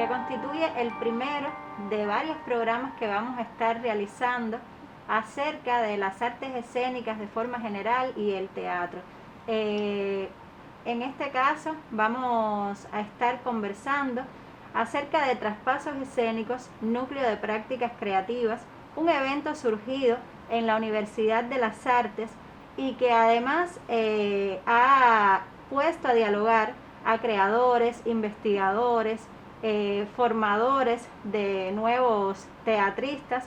que constituye el primero de varios programas que vamos a estar realizando acerca de las artes escénicas de forma general y el teatro. En este caso vamos a estar conversando acerca de Traspasos Escénicos, Núcleo de Prácticas Creativas, un evento surgido en la Universidad de las Artes y que además ha puesto a dialogar a creadores, investigadores, formadores de nuevos teatristas,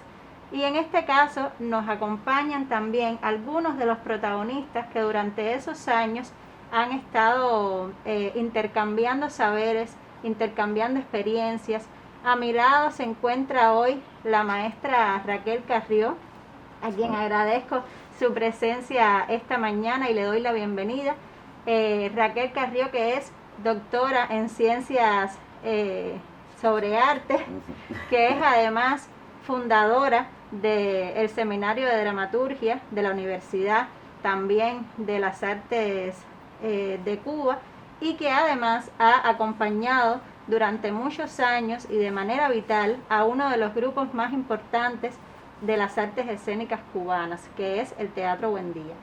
y en este caso nos acompañan también algunos de los protagonistas que durante esos años han estado intercambiando saberes, intercambiando experiencias. A mi lado se encuentra hoy la maestra Raquel Carrió, a quien agradezco su presencia esta mañana y le doy la bienvenida. Raquel Carrió, que es doctora en ciencias sobre arte, que es además fundadora del Seminario de Dramaturgia de la Universidad también de las Artes de Cuba, y que además ha acompañado durante muchos años y de manera vital a uno de los grupos más importantes de las artes escénicas cubanas, que es el Teatro Buen Día.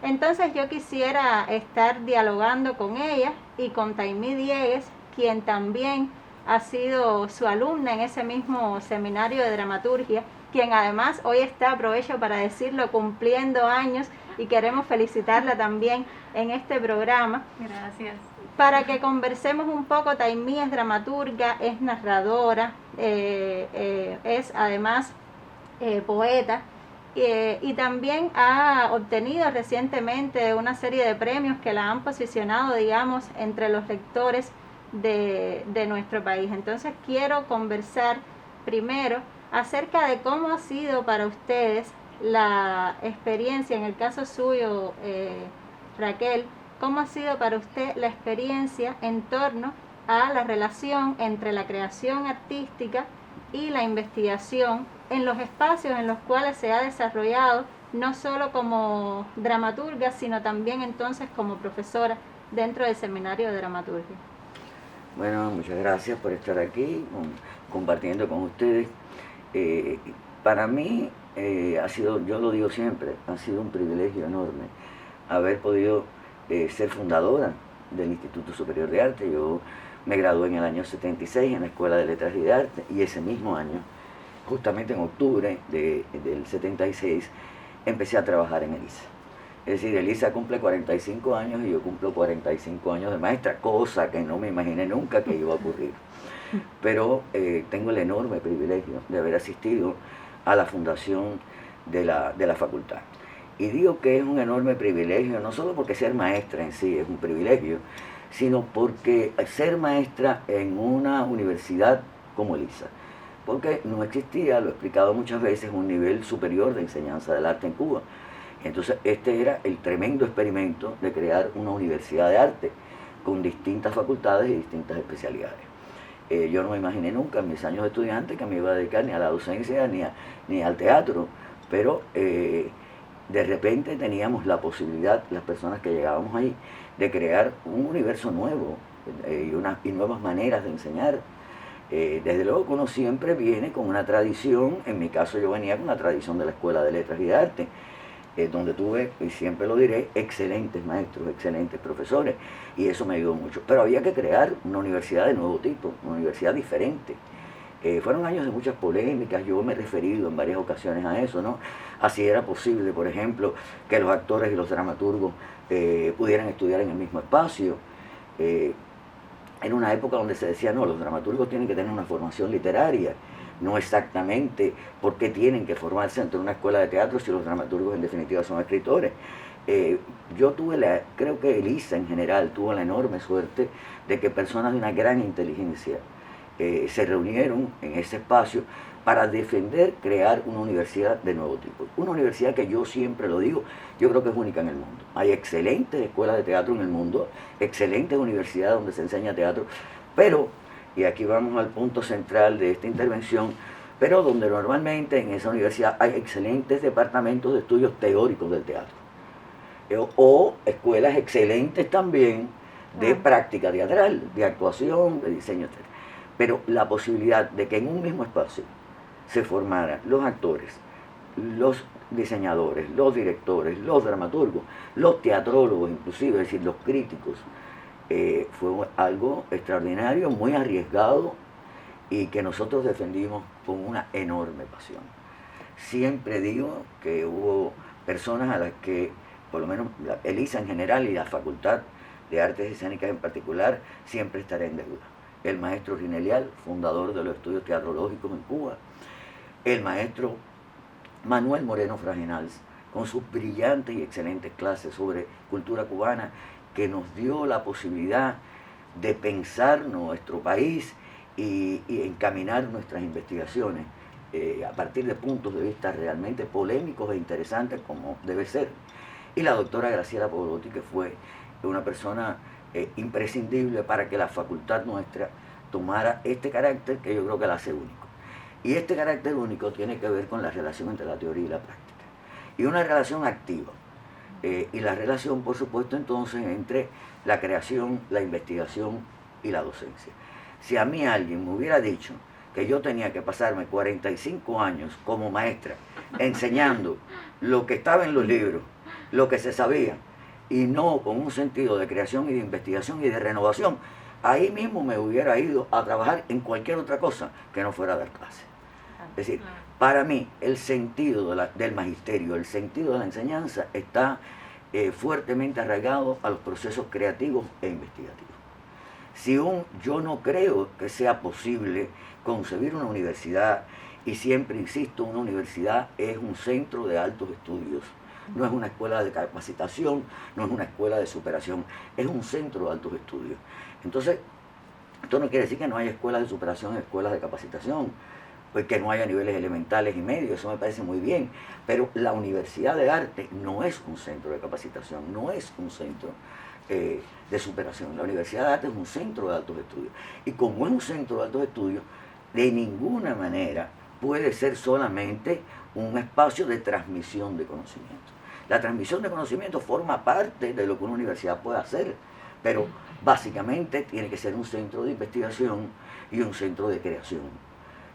Entonces yo quisiera estar dialogando con ella y con Taimí Diegues, quien también ha sido su alumna en ese mismo seminario de dramaturgia, quien además hoy está, aprovecho para decirlo, cumpliendo años, y queremos felicitarla también en este programa. Gracias. Para que conversemos un poco. Taimí es dramaturga, es narradora, es además poeta, y también ha obtenido recientemente una serie de premios que la han posicionado, digamos, entre los lectores de nuestro país. Entonces quiero conversar primero acerca de cómo ha sido para ustedes la experiencia, en el caso suyo, Raquel, cómo ha sido para usted la experiencia en torno a la relación entre la creación artística y la investigación en los espacios en los cuales se ha desarrollado, no solo como dramaturga, sino también entonces como profesora dentro del Seminario de Dramaturgia. Bueno, muchas gracias por estar aquí, compartiendo con ustedes. Para mí ha sido, yo lo digo siempre, ha sido un privilegio enorme haber podido ser fundadora del Instituto Superior de Arte. Yo me gradué en el año 76 en la Escuela de Letras y de Arte, y ese mismo año, justamente en octubre del 76, empecé a trabajar en ELISA. Es decir, ELISA cumple 45 años y yo cumplo 45 años de maestra, cosa que no me imaginé nunca que iba a ocurrir. Pero tengo el enorme privilegio de haber asistido a la fundación de la facultad. Y digo que es un enorme privilegio, no solo porque ser maestra en sí es un privilegio, sino porque ser maestra en una universidad como ELISA, porque no existía, lo he explicado muchas veces, un nivel superior de enseñanza del arte en Cuba. Entonces este era el tremendo experimento de crear una universidad de arte con distintas facultades y distintas especialidades. Yo no me imaginé nunca en mis años de estudiante que me iba a dedicar ni a la docencia ni al teatro, pero de repente teníamos la posibilidad, las personas que llegábamos ahí, de crear un universo nuevo y nuevas maneras de enseñar. Desde luego que uno siempre viene con una tradición. En mi caso yo venía con una tradición de la Escuela de Letras y de Arte, donde tuve, y siempre lo diré, excelentes maestros, excelentes profesores, y eso me ayudó mucho. Pero había que crear una universidad de nuevo tipo, una universidad diferente. Fueron años de muchas polémicas, yo me he referido en varias ocasiones a eso, ¿no? Así era posible, por ejemplo, que los actores y los dramaturgos pudieran estudiar en el mismo espacio. En una época donde se decía, no, los dramaturgos tienen que tener una formación literaria, no exactamente por qué tienen que formarse entre una escuela de teatro si los dramaturgos en definitiva son escritores. Yo tuve creo que ELISA en general tuvo la enorme suerte de que personas de una gran inteligencia se reunieron en ese espacio para defender crear una universidad de nuevo tipo. Una universidad que yo siempre lo digo, yo creo que es única en el mundo. Hay excelentes escuelas de teatro en el mundo, excelentes universidades donde se enseña teatro, pero, y aquí vamos al punto central de esta intervención, pero donde normalmente en esa universidad hay excelentes departamentos de estudios teóricos del teatro, o escuelas excelentes también de práctica teatral, de actuación, de diseño, etc. pero la posibilidad de que en un mismo espacio se formaran los actores, los diseñadores, los directores, los dramaturgos, los teatrólogos inclusive, es decir, los críticos, fue algo extraordinario, muy arriesgado y que nosotros defendimos con una enorme pasión. Siempre digo que hubo personas a las que, por lo menos el ISA en general y la Facultad de Artes Escénicas en particular, siempre estaré en deuda. El maestro Rinelial, fundador de los estudios teatrológicos en Cuba, el maestro Manuel Moreno Fraginals, con sus brillantes y excelentes clases sobre cultura cubana, que nos dio la posibilidad de pensar nuestro país y encaminar nuestras investigaciones a partir de puntos de vista realmente polémicos e interesantes, como debe ser. Y la doctora Graciela Pavolotti, que fue una persona imprescindible para que la facultad nuestra tomara este carácter que yo creo que la hace único. Y este carácter único tiene que ver con la relación entre la teoría y la práctica. Y una relación activa. Y la relación, por supuesto, entonces, entre la creación, la investigación y la docencia. Si a mí alguien me hubiera dicho que yo tenía que pasarme 45 años como maestra enseñando lo que estaba en los libros, lo que se sabía, y no con un sentido de creación y de investigación y de renovación, ahí mismo me hubiera ido a trabajar en cualquier otra cosa que no fuera dar clase. Es decir, para mí el sentido del magisterio, el sentido de la enseñanza está fuertemente arraigado a los procesos creativos e investigativos. Yo no creo que sea posible concebir una universidad, y siempre insisto, una universidad es un centro de altos estudios, no es una escuela de capacitación, no es una escuela de superación, es un centro de altos estudios. Entonces, esto no quiere decir que no haya escuelas de superación, escuelas de capacitación, pues que no haya niveles elementales y medios, eso me parece muy bien, pero la Universidad de Arte no es un centro de capacitación, no es un centro de superación. La Universidad de Arte es un centro de altos estudios, y como es un centro de altos estudios, de ninguna manera puede ser solamente un espacio de transmisión de conocimiento. La transmisión de conocimiento forma parte de lo que una universidad puede hacer, pero básicamente tiene que ser un centro de investigación y un centro de creación,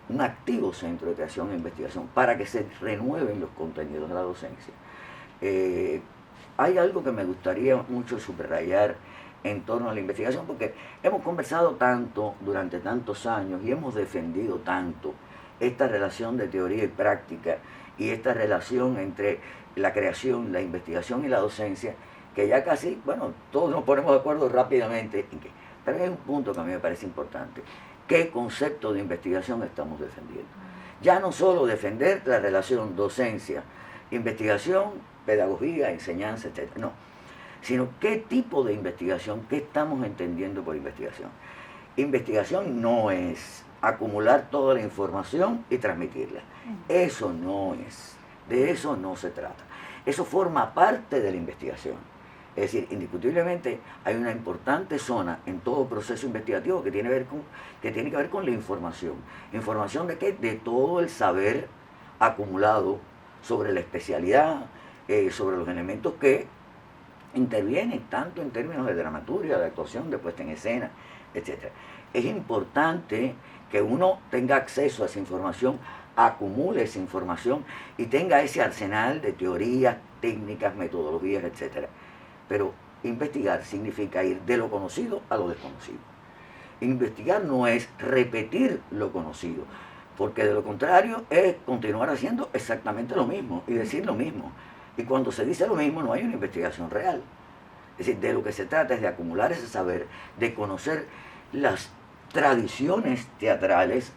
un activo centro de creación e investigación para que se renueven los contenidos de la docencia. Hay algo que me gustaría mucho subrayar en torno a la investigación, porque hemos conversado tanto durante tantos años y hemos defendido tanto esta relación de teoría y práctica y esta relación entre la creación, la investigación y la docencia, que ya casi, bueno, todos nos ponemos de acuerdo rápidamente en que, pero hay un punto que a mí me parece importante. ¿Qué concepto de investigación estamos defendiendo? Ya no solo defender la relación docencia, investigación, pedagogía, enseñanza, etc. No, sino qué tipo de investigación, qué estamos entendiendo por investigación. Investigación no es acumular toda la información y transmitirla. Eso no es, de eso no se trata. Eso forma parte de la investigación. Es decir, indiscutiblemente hay una importante zona en todo proceso investigativo que tiene que ver con la información. ¿Información de qué? De todo el saber acumulado sobre la especialidad, sobre los elementos que intervienen tanto en términos de dramaturgia, de actuación, de puesta en escena, etc. Es importante que uno tenga acceso a esa información, acumule esa información y tenga ese arsenal de teorías, técnicas, metodologías, etc. Pero investigar significa ir de lo conocido a lo desconocido. Investigar no es repetir lo conocido, porque de lo contrario es continuar haciendo exactamente lo mismo y decir lo mismo. Y cuando se dice lo mismo no hay una investigación real. Es decir, de lo que se trata es de acumular ese saber, de conocer las tradiciones teatrales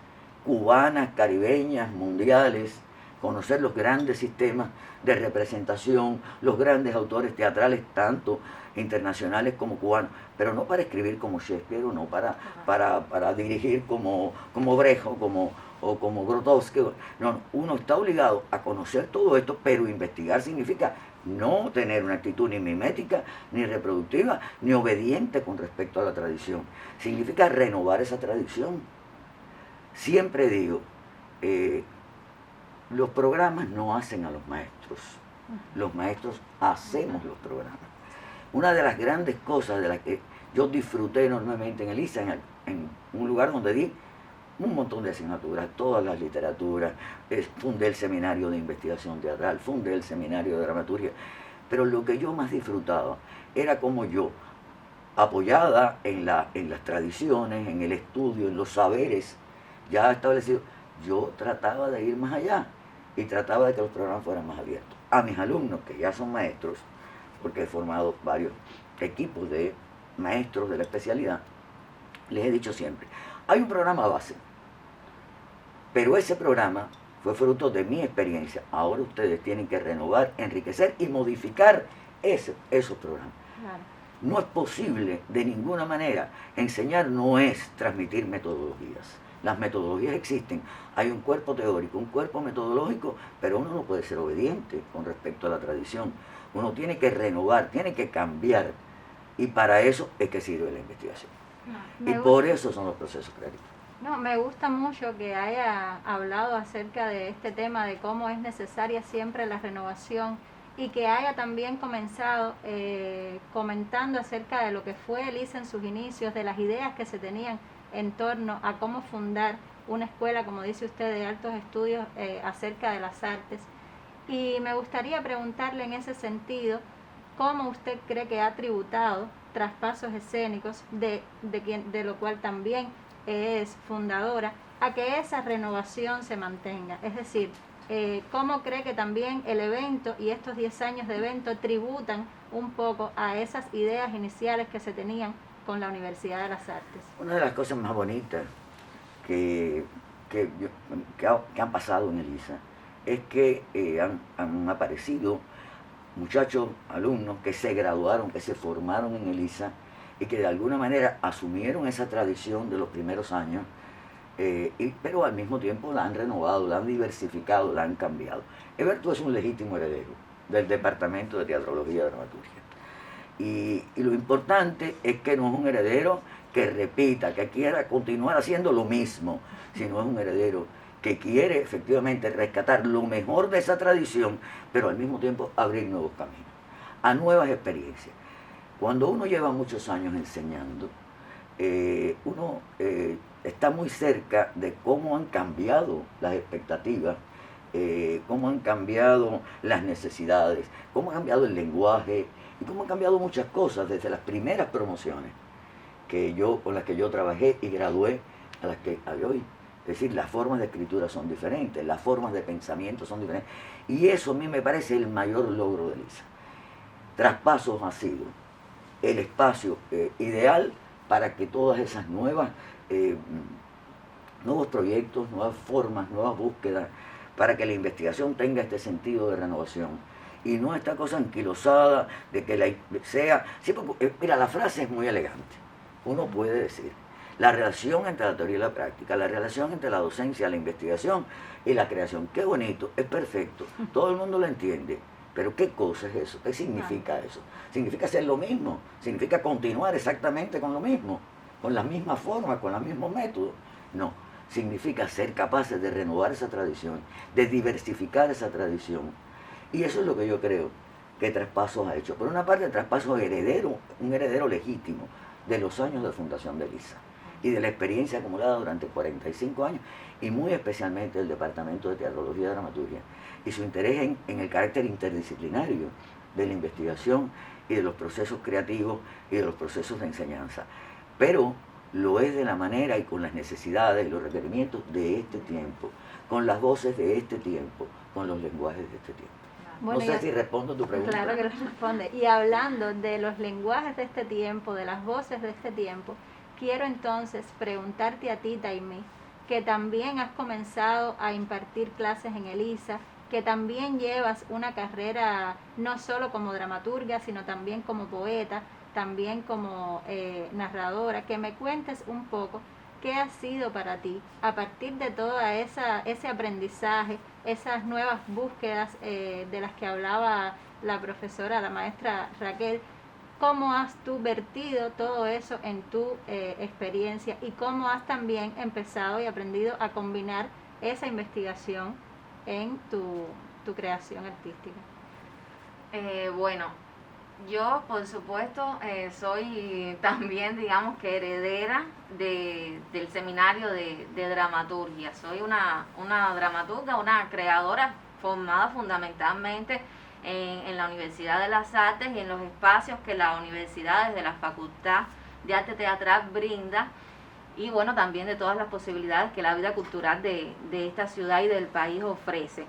cubanas, caribeñas, mundiales, conocer los grandes sistemas de representación, los grandes autores teatrales, tanto internacionales como cubanos, pero no para escribir como Shakespeare, o no para dirigir como Brecht o como Grotowski. No, uno está obligado a conocer todo esto, pero investigar significa no tener una actitud ni mimética, ni reproductiva, ni obediente con respecto a la tradición. Significa renovar esa tradición. Siempre digo, los programas no hacen a los maestros, los maestros hacemos los programas. Una de las grandes cosas de las que yo disfruté enormemente en el ISA, en un lugar donde di un montón de asignaturas, todas las literaturas, fundé el seminario de investigación teatral, fundé el seminario de dramaturgia, pero lo que yo más disfrutaba era como yo, apoyada en las tradiciones, en el estudio, en los saberes ya establecidos, yo trataba de ir más allá y trataba de que los programas fueran más abiertos. A mis alumnos, que ya son maestros, porque he formado varios equipos de maestros de la especialidad, les he dicho siempre, hay un programa base, pero ese programa fue fruto de mi experiencia. Ahora ustedes tienen que renovar, enriquecer y modificar esos programas. Claro. No es posible de ninguna manera. Enseñar no es transmitir metodologías. Las metodologías existen. Hay un cuerpo teórico, un cuerpo metodológico, pero uno no puede ser obediente con respecto a la tradición. Uno tiene que renovar, tiene que cambiar. Y para eso es que sirve la investigación. Y por eso son los procesos creativos. No, me gusta mucho que haya hablado acerca de este tema, de cómo es necesaria siempre la renovación, y que haya también comenzado comentando acerca de lo que fue ELISA en sus inicios, de las ideas que se tenían en torno a cómo fundar una escuela, como dice usted, de altos estudios acerca de las artes. Y me gustaría preguntarle en ese sentido, ¿cómo usted cree que ha tributado Traspasos Escénicos, de lo cual también es fundadora, a que esa renovación se mantenga? Es decir, ¿cómo cree que también el evento y estos 10 años de evento tributan un poco a esas ideas iniciales que se tenían con la Universidad de las Artes? Una de las cosas más bonitas que han pasado en ELISA es que han aparecido muchachos, alumnos que se graduaron, que se formaron en ELISA y que de alguna manera asumieron esa tradición de los primeros años, pero al mismo tiempo la han renovado, la han diversificado, la han cambiado. Eberto es un legítimo heredero del Departamento de Teatrología y Dramaturgia. Y lo importante es que no es un heredero que repita, que quiera continuar haciendo lo mismo, sino es un heredero que quiere efectivamente rescatar lo mejor de esa tradición, pero al mismo tiempo abrir nuevos caminos, a nuevas experiencias. Cuando uno lleva muchos años enseñando, uno está muy cerca de cómo han cambiado las expectativas, cómo han cambiado las necesidades, cómo ha cambiado el lenguaje y cómo han cambiado muchas cosas desde las primeras promociones con las que yo trabajé y gradué a las que hay hoy. Es decir, las formas de escritura son diferentes, las formas de pensamiento son diferentes. Y eso a mí me parece el mayor logro de ELISA. Traspasos ha sido el espacio ideal para que todas esas nuevos proyectos, nuevas formas, nuevas búsquedas, para que la investigación tenga este sentido de renovación. Y no esta cosa anquilosada de que sea... Sí, porque, mira, la frase es muy elegante. Uno puede decir, la relación entre la teoría y la práctica, la relación entre la docencia, la investigación y la creación. Qué bonito, es perfecto, todo el mundo lo entiende, pero ¿qué cosa es eso? ¿Qué significa eso? Significa hacer lo mismo, significa continuar exactamente con lo mismo, con las mismas formas, con los mismos métodos. No, significa ser capaces de renovar esa tradición, de diversificar esa tradición. Y eso es lo que yo creo que Traspasos ha hecho. Por una parte, Traspasos es un heredero legítimo de los años de fundación de ELISA y de la experiencia acumulada durante 45 años, y muy especialmente el Departamento de Teatrología y Dramaturgia, y su interés en el carácter interdisciplinario de la investigación y de los procesos creativos y de los procesos de enseñanza. Pero lo es de la manera y con las necesidades y los requerimientos de este tiempo, con las voces de este tiempo, con los lenguajes de este tiempo. Bueno, no sé si respondo tu pregunta. Claro que lo responde. Y hablando de los lenguajes de este tiempo, de las voces de este tiempo, quiero entonces preguntarte a ti, Taimí, que también has comenzado a impartir clases en ELISA, que también llevas una carrera no solo como dramaturga, sino también como poeta, también como narradora, que me cuentes un poco qué ha sido para ti, a partir de todo ese aprendizaje, esas nuevas búsquedas de las que hablaba la profesora, la maestra Raquel. ¿Cómo has tú vertido todo eso en tu experiencia y cómo has también empezado y aprendido a combinar esa investigación en tu creación artística? Bueno, Yo, por supuesto, soy también, digamos que heredera del seminario de dramaturgia. Soy una dramaturga, una creadora formada fundamentalmente en la Universidad de las Artes y en los espacios que la universidad, desde la Facultad de Arte Teatral, brinda. Y bueno, también de todas las posibilidades que la vida cultural de esta ciudad y del país ofrece.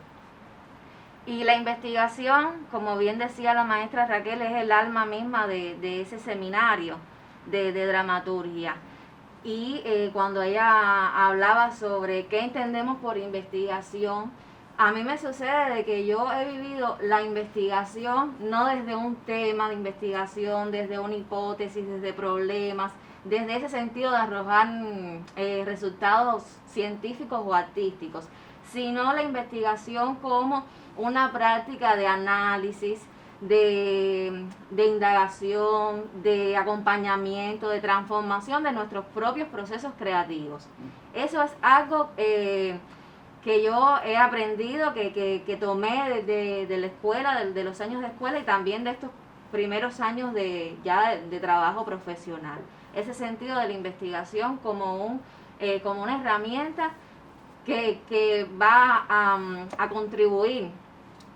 Y la investigación, como bien decía la maestra Raquel, es el alma misma de ese seminario de dramaturgia. Y cuando ella hablaba sobre qué entendemos por investigación, a mí me sucede de que yo he vivido la investigación no desde un tema de investigación, desde una hipótesis, desde problemas, desde ese sentido de arrojar resultados científicos o artísticos, sino la investigación como una práctica de análisis, de indagación, de acompañamiento, de transformación de nuestros propios procesos creativos. Eso es algo que yo he aprendido, que tomé de la escuela, de los años de escuela y también de estos primeros años de trabajo profesional. Ese sentido de la investigación como una herramienta que va a contribuir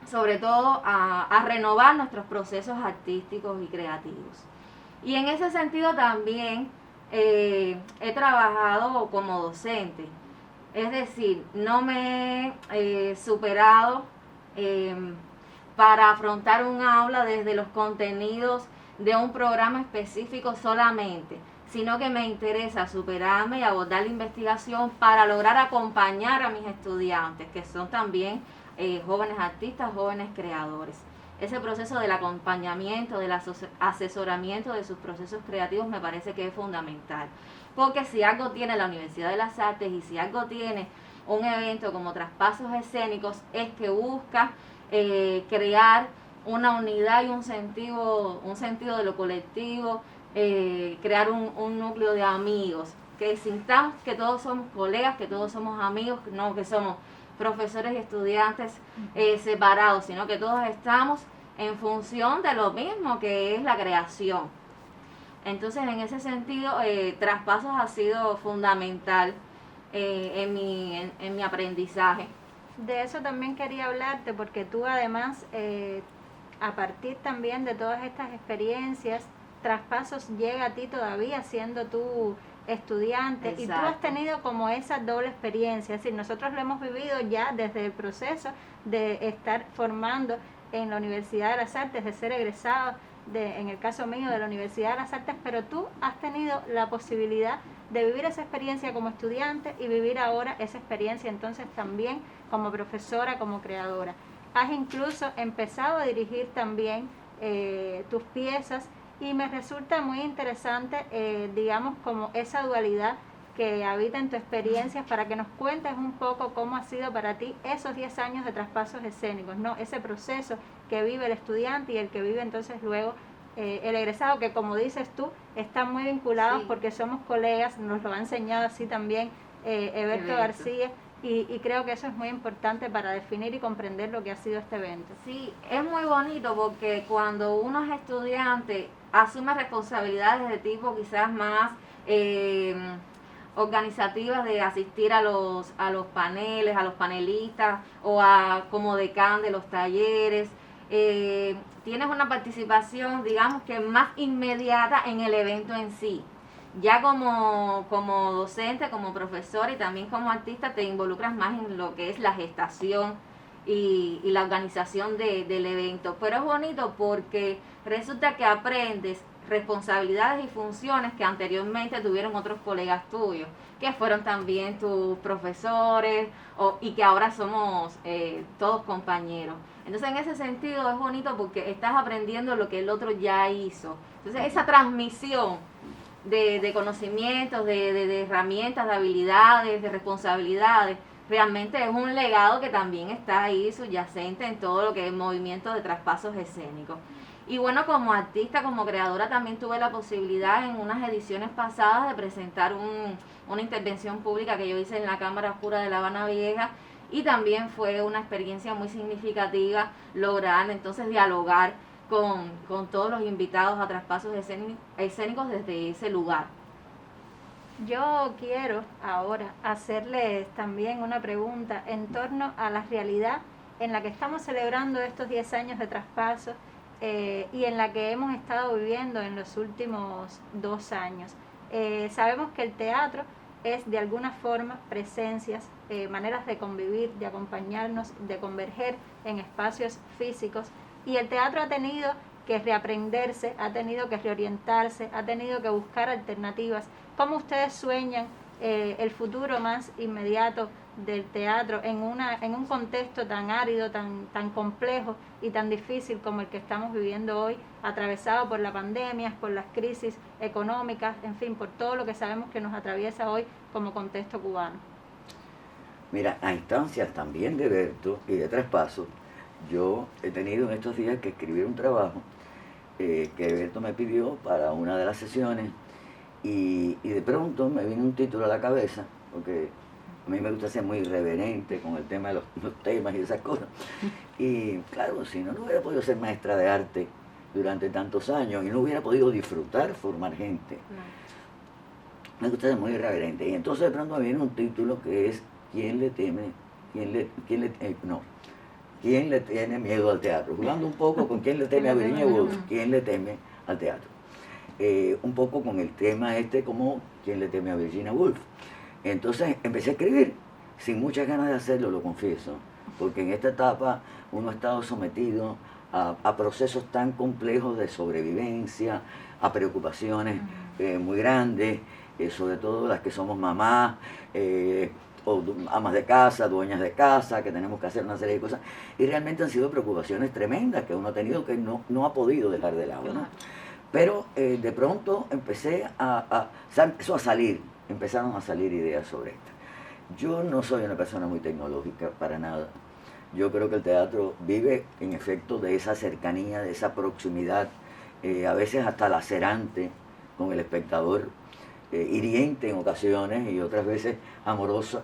sobre todo a renovar nuestros procesos artísticos y creativos. Y en ese sentido también he trabajado como docente, es decir, no me he superado para afrontar un aula desde los contenidos de un programa específico solamente, sino que me interesa superarme y abordar la investigación para lograr acompañar a mis estudiantes, que son también jóvenes artistas, jóvenes creadores. Ese proceso del acompañamiento, del asesoramiento de sus procesos creativos me parece que es fundamental. Porque si algo tiene la Universidad de las Artes y si algo tiene un evento como Traspasos Escénicos, es que busca crear una unidad y un sentido de lo colectivo, crear un núcleo de amigos, que sintamos que todos somos colegas, que todos somos amigos, no que somos profesores y estudiantes separados, sino que todos estamos en función de lo mismo que es la creación. Entonces, en ese sentido, Traspasos ha sido fundamental en mi aprendizaje. De eso también quería hablarte, porque tú además, a partir también de todas estas experiencias, Traspasos llega a ti todavía siendo tú estudiante. Exacto. Y tú has tenido como esa doble experiencia, es decir, nosotros lo hemos vivido ya desde el proceso de estar formando en la Universidad de las Artes, de ser egresado, en el caso mío, de la Universidad de las Artes, pero tú has tenido la posibilidad de vivir esa experiencia como estudiante y vivir ahora esa experiencia entonces también como profesora, como creadora. Has incluso empezado a dirigir también tus piezas, y me resulta muy interesante, digamos, como esa dualidad que habita en tu experiencia, para que nos cuentes un poco cómo ha sido para ti esos 10 años de Traspasos Escénicos, ¿no? Ese proceso que vive el estudiante y el que vive entonces luego el egresado, que como dices tú, están muy vinculados, sí, porque somos colegas, nos lo ha enseñado así también Eberto García, y creo que eso es muy importante para definir y comprender lo que ha sido este evento. Sí, es muy bonito porque cuando uno es estudiante asume responsabilidades de tipo quizás más organizativas, de asistir a los paneles, a los panelistas, o como decán de los talleres. Tienes una participación, digamos que más inmediata en el evento en sí. Ya como docente, como profesor y también como artista, te involucras más en lo que es la gestación y la organización del evento. Pero es bonito porque resulta que aprendes responsabilidades y funciones que anteriormente tuvieron otros colegas tuyos, que fueron también tus profesores y que ahora somos todos compañeros. Entonces, en ese sentido es bonito porque estás aprendiendo lo que el otro ya hizo. Entonces, esa transmisión de conocimientos, de herramientas, de habilidades, de responsabilidades, realmente es un legado que también está ahí subyacente en todo lo que es el movimiento de Traspasos Escénicos. Y bueno, como artista, como creadora, también tuve la posibilidad en unas ediciones pasadas de presentar una intervención pública que yo hice en la Cámara Oscura de La Habana Vieja, y también fue una experiencia muy significativa lograr entonces dialogar con todos los invitados a traspasos escénicos desde ese lugar. Yo quiero ahora hacerles también una pregunta en torno a la realidad en la que estamos celebrando estos 10 años de traspaso y en la que hemos estado viviendo en los últimos 2 años. Sabemos que el teatro es de alguna forma presencias, maneras de convivir, de acompañarnos, de converger en espacios físicos, y el teatro ha tenido que reaprenderse, ha tenido que reorientarse, ha tenido que buscar alternativas. ¿Cómo ustedes sueñan el futuro más inmediato del teatro en un contexto tan árido, tan complejo y tan difícil como el que estamos viviendo hoy, atravesado por la pandemia, por las crisis económicas, en fin, por todo lo que sabemos que nos atraviesa hoy como contexto cubano? Mira, a instancias también de Berto y de Traspaso, yo he tenido en estos días que escribir un trabajo que Berto me pidió para una de las sesiones, y de pronto me vino un título a la cabeza, porque a mí me gusta ser muy irreverente con el tema de los temas y esas cosas. Y claro, si no hubiera podido ser maestra de arte durante tantos años y no hubiera podido disfrutar formar gente. Me gusta ser muy irreverente. Y entonces de pronto me viene un título que es ¿Quién le tiene miedo al teatro? Jugando un poco con ¿Quién le teme a Virginia Woolf? ¿Quién le teme al teatro? Un poco con el tema como ¿Quién le teme a Virginia Woolf? Entonces empecé a escribir, sin muchas ganas de hacerlo, lo confieso, porque en esta etapa uno ha estado sometido a procesos tan complejos de sobrevivencia, a preocupaciones muy grandes, sobre todo las que somos mamás, o amas de casa, dueñas de casa, que tenemos que hacer una serie de cosas, y realmente han sido preocupaciones tremendas que uno ha tenido, que no ha podido dejar de lado, ¿no? Pero de pronto empezó a salir, empezaron a salir ideas sobre esto. Yo no soy una persona muy tecnológica, para nada. Yo creo que el teatro vive, en efecto, de esa cercanía, de esa proximidad, a veces hasta lacerante con el espectador, hiriente en ocasiones y otras veces amorosa.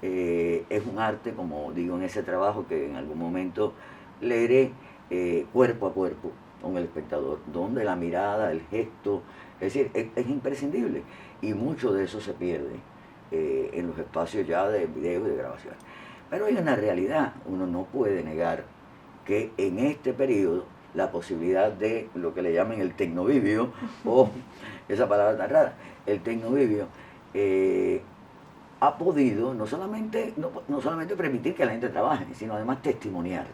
Es un arte, como digo en ese trabajo, que en algún momento leeré cuerpo a cuerpo con el espectador, donde la mirada, el gesto, es decir, es imprescindible, y mucho de eso se pierde en los espacios ya de video y de grabación. Pero hay una realidad, uno no puede negar que en este periodo la posibilidad de lo que le llaman el tecnovivio, o esa palabra tan rara, el tecnovivio, ha podido no solamente permitir que la gente trabaje, sino además testimoniar,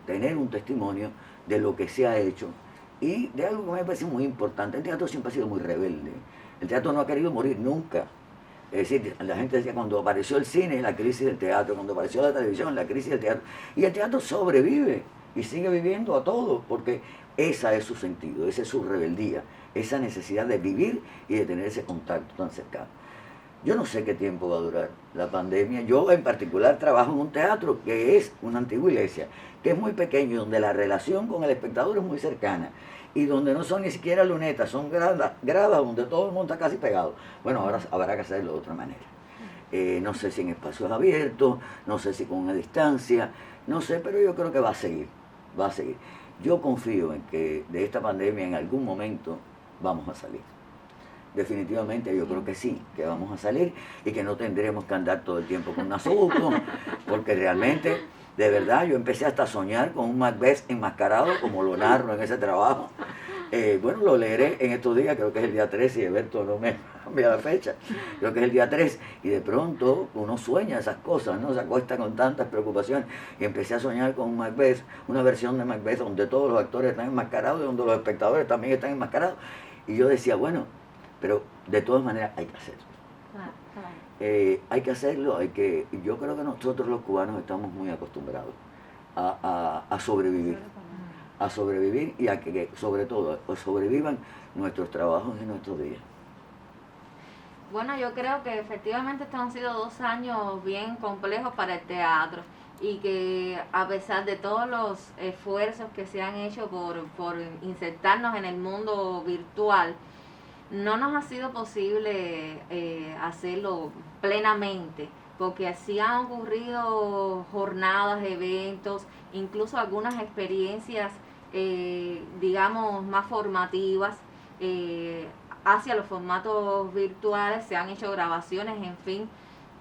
tener un testimonio de lo que se ha hecho y de algo que me parece muy importante. El teatro siempre ha sido muy rebelde, el teatro no ha querido morir nunca. Es decir, la gente decía, cuando apareció el cine, la crisis del teatro, cuando apareció la televisión, la crisis del teatro, y el teatro sobrevive y sigue viviendo a todo, porque esa es su sentido, esa es su rebeldía, esa necesidad de vivir y de tener ese contacto tan cercano. Yo no sé qué tiempo va a durar la pandemia. Yo en particular trabajo en un teatro que es una antigua iglesia, que es muy pequeño, donde la relación con el espectador es muy cercana y donde no son ni siquiera lunetas, son gradas donde todo el mundo está casi pegado. Bueno, ahora habrá que hacerlo de otra manera. No sé si en espacios abiertos, no sé si con una distancia, no sé, pero yo creo que va a seguir. Yo confío en que de esta pandemia en algún momento vamos a salir. Definitivamente yo creo que sí, que vamos a salir y que no tendremos que andar todo el tiempo con un asunto, porque realmente, de verdad, yo empecé hasta a soñar con un Macbeth enmascarado, como lo narro en ese trabajo. Bueno, lo leeré en estos días, creo que es el día 3, y Alberto no me cambia la fecha, creo que es el día 3, y de pronto uno sueña esas cosas, ¿no? Se acuesta con tantas preocupaciones, y empecé a soñar con un Macbeth, una versión de Macbeth donde todos los actores están enmascarados y donde los espectadores también están enmascarados, y yo decía, bueno, pero de todas maneras hay que hacerlo. Hay que hacerlo, yo creo que nosotros los cubanos estamos muy acostumbrados a sobrevivir. A sobrevivir y a que sobre todo sobrevivan nuestros trabajos y nuestros días. Bueno, yo creo que efectivamente estos han sido 2 años bien complejos para el teatro y que a pesar de todos los esfuerzos que se han hecho por insertarnos en el mundo virtual, no nos ha sido posible hacerlo plenamente, porque así han ocurrido jornadas, eventos, incluso algunas experiencias, digamos, más formativas, hacia los formatos virtuales, se han hecho grabaciones, en fin,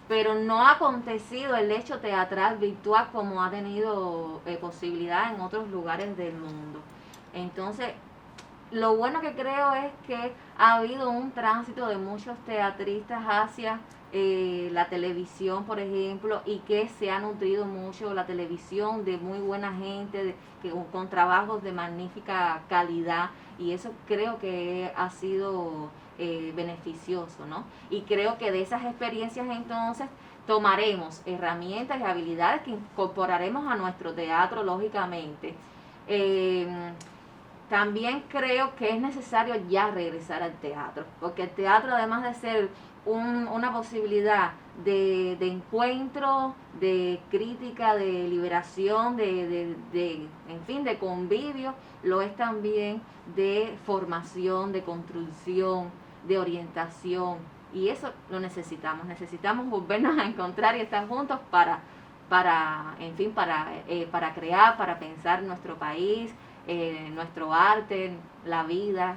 pero no ha acontecido el hecho teatral virtual como ha tenido posibilidad en otros lugares del mundo. Entonces, lo bueno que creo es que ha habido un tránsito de muchos teatristas hacia la televisión, por ejemplo, y que se ha nutrido mucho la televisión de muy buena gente, con trabajos de magnífica calidad, y eso creo que ha sido beneficioso, ¿no? Y creo que de esas experiencias entonces tomaremos herramientas y habilidades que incorporaremos a nuestro teatro, lógicamente. También creo que es necesario ya regresar al teatro, porque el teatro, además de ser una posibilidad de encuentro, de crítica, de liberación, en fin, de convivio, lo es también de formación, de construcción, de orientación, y eso lo necesitamos volvernos a encontrar y estar juntos en fin, para crear, para pensar nuestro país, nuestro arte, la vida.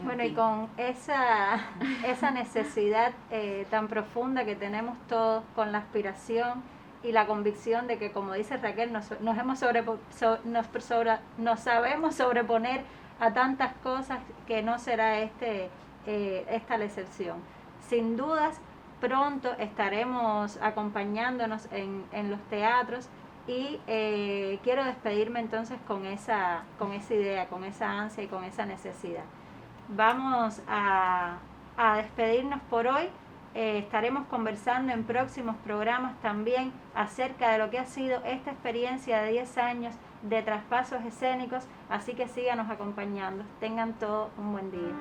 Bueno, y con esa necesidad tan profunda que tenemos todos, con la aspiración y la convicción de que, como dice Raquel, nos sabemos sobreponer a tantas cosas, que no será esta la excepción. Sin dudas, pronto estaremos acompañándonos en los teatros, y quiero despedirme entonces con esa idea, con esa ansia y con esa necesidad. Vamos a despedirnos por hoy. Estaremos conversando en próximos programas también acerca de lo que ha sido esta experiencia de 10 años de traspasos escénicos, así que síganos acompañando. Tengan todos un buen día.